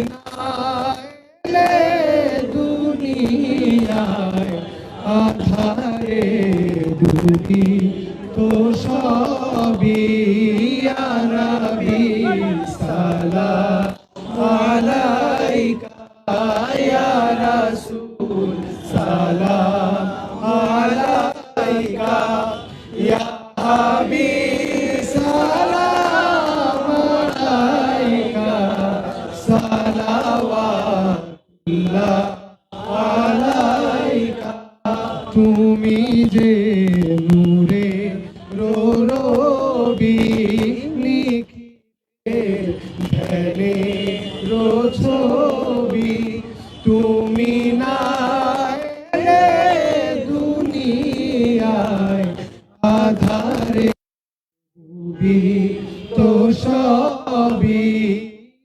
নাইলে দুনিয়ায় আধারে ডুবি তো সবই ইয়া নবী সালাম আলাইকা ইয়া রাসূল সালাম আলাইকা ইয়া হাবিব সালাম আলাইকা সালাওয়াতুল্লাহ আলাইকা তুমি যে নূরে রবি নিখিলে ধ্যানে ছবি তুমি নাইলে দুনিয়ায় আধারে ডুবি তো সবই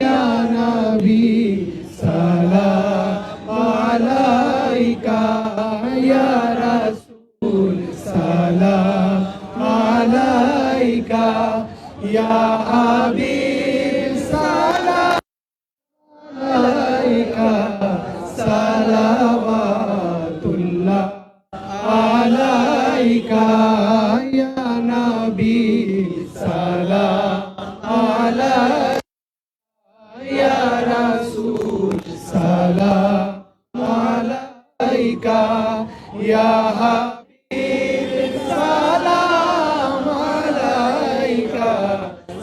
ইয়া নবী সালাম আলাইকা ইয়া রাসূল সালাম আলাইকা ইয়া হাবিব সালাম আলাইকা সালাওয়াতুল্লাহ আলাইকা ইয়া নবী সালাম আলাইকা ইয়া রাসূল সালাম আলাইকা ইয়া হাবিব সালাম আলাইকা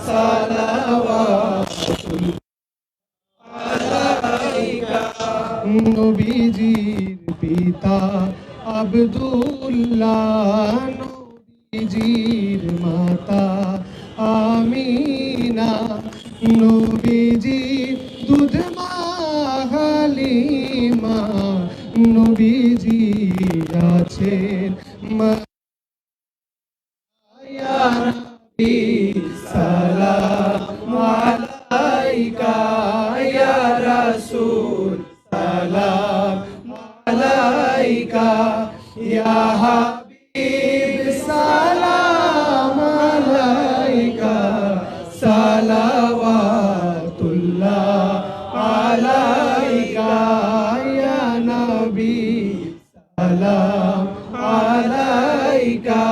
সালাওয়াতুল্লাহ আলাইকা নবীজির পিতা আব্দুল্লাহ নবীজির মাতা আমিনা নবীজির দুধ মা হালিমা নবীজি আছেন ইয়া নবী সালাম আলাইকা ইয়া রাসূল সালাম আলাইকা ইয়া হাবিব সালাম আলাইকা সালাওয়াতুল্লাহ আলাইকা ইয়া নবী সালাম আলাইকা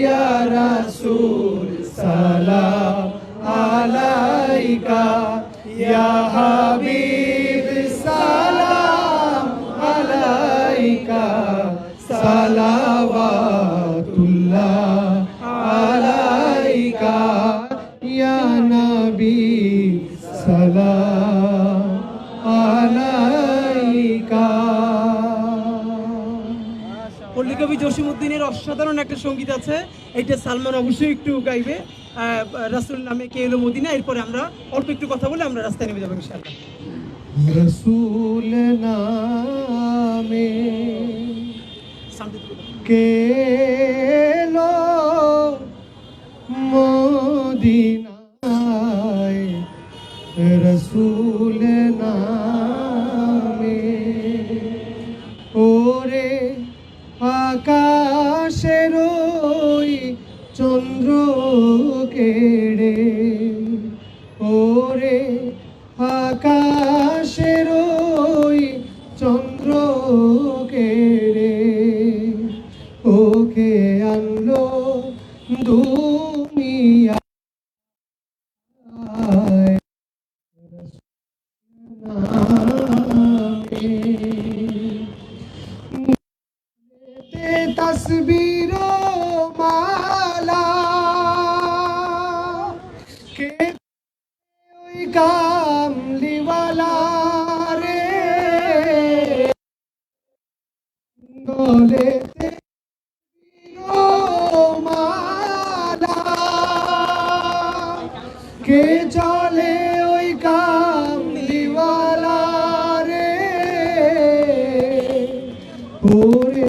ইয়া রাসূল সালাম আলাইকা ইয়া হাবিব সালাম আলাইকা সালাওয়াতুল্লাহ আলাইকা ইয়া নবী সালাম আলাইকা। পল্লী কবি জসিমউদ্দিনের অসাধারণ একটা সঙ্গীত আছে, এইটা সালমান অবশ্যই একটু গাইবে। রাসূল নামে কে এলো মদিনা, এরপরে আমরা অল্প একটু কথা বলে আমরা রাস্তায় নেমে যাবো ইনশাআল্লাহ। রাসূল নামে কে এলো মদিনায়, রাসূল নামে ওরে আকাশের ওই চন্দ্র কেড়ে, ওরে আকাশের ওই চন্দ্র কেড়ে ওকে আনলো দুনিয়া তসবীর মালা কে ওই কামলিওয়ালা রে গলেতে মালা কে চলে ওই কামলিওয়ালা রে ওরে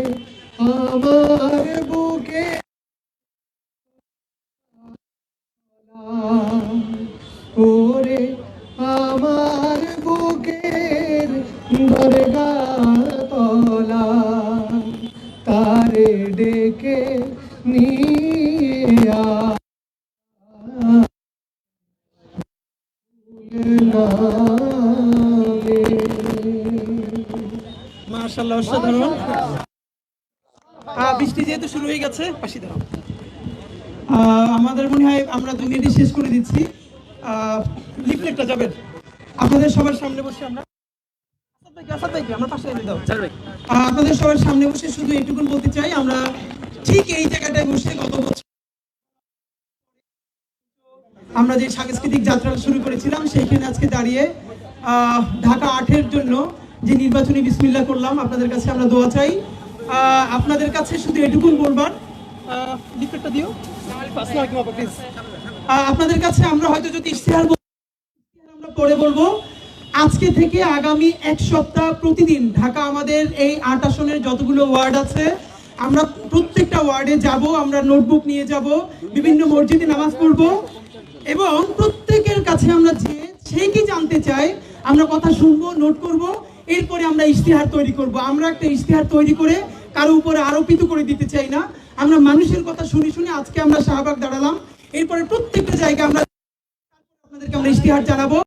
আমার বুকে ওরে আমার বুকের দরগা তলা তারে ডেকে নিয়া মাশাআল্লাহ, অসাধারণ। বৃষ্টি যেহেতু শুরু হয়ে গেছে, পাশে দাঁড়াও। আমাদের মনে হয় আমরা 2 মিনিটে শেষ করে দিচ্ছি। লিফলেটটা যাবেন আপনাদের সবার সামনে বসে আমরা আপনাদের সবার সামনে বসে শুধু এইটুকুন বলতে চাই, আমরা ঠিক এই জায়গাটায় বসে গত বছর আমরা যে সাংস্কৃতিক যাত্রা শুরু করেছিলাম সেইখানে আজকে দাঁড়িয়ে ঢাকা 8-এর জন্য যে নির্বাচনী বিসমিল্লাহ করলাম, আপনাদের কাছে আমরা দোয়া চাই। আপনাদের কাছে শুধু এটুকুন বলবার, লিফলেটটা দিও প্লিজ। আপনাদের কাছে আমরা হয়তো যদি ইশতেহার আমরা পরে বলবো, আজকে থেকে আগামী 1 সপ্তাহ প্রতিদিন ঢাকা আমাদের এই 8 আসনের যতগুলো ওয়ার্ড আছে আমরা প্রত্যেকটা ওয়ার্ডে যাব, আমরা নোটবুক নিয়ে যাব, বিভিন্ন মসজিদে নামাজ পড়বো এবং প্রত্যেকের কাছে আমরা যে সে কি জানতে চাই আমরা কথা শুনবো, নোট করব, এরপরে আমরা ইশতেহার তৈরি করব। আমরা একটা ইশতেহার তৈরি করে কারো উপরে আরোপিত করে দিতে চাই না, আমরা মানুষের কথা শুনে শুনে আজকে আমরা শাহবাগ দাঁড়ালাম, এরপরে প্রত্যেকটা জায়গায় আমরা আপনাদেরকে আমরা ইশতেহার জানাবো।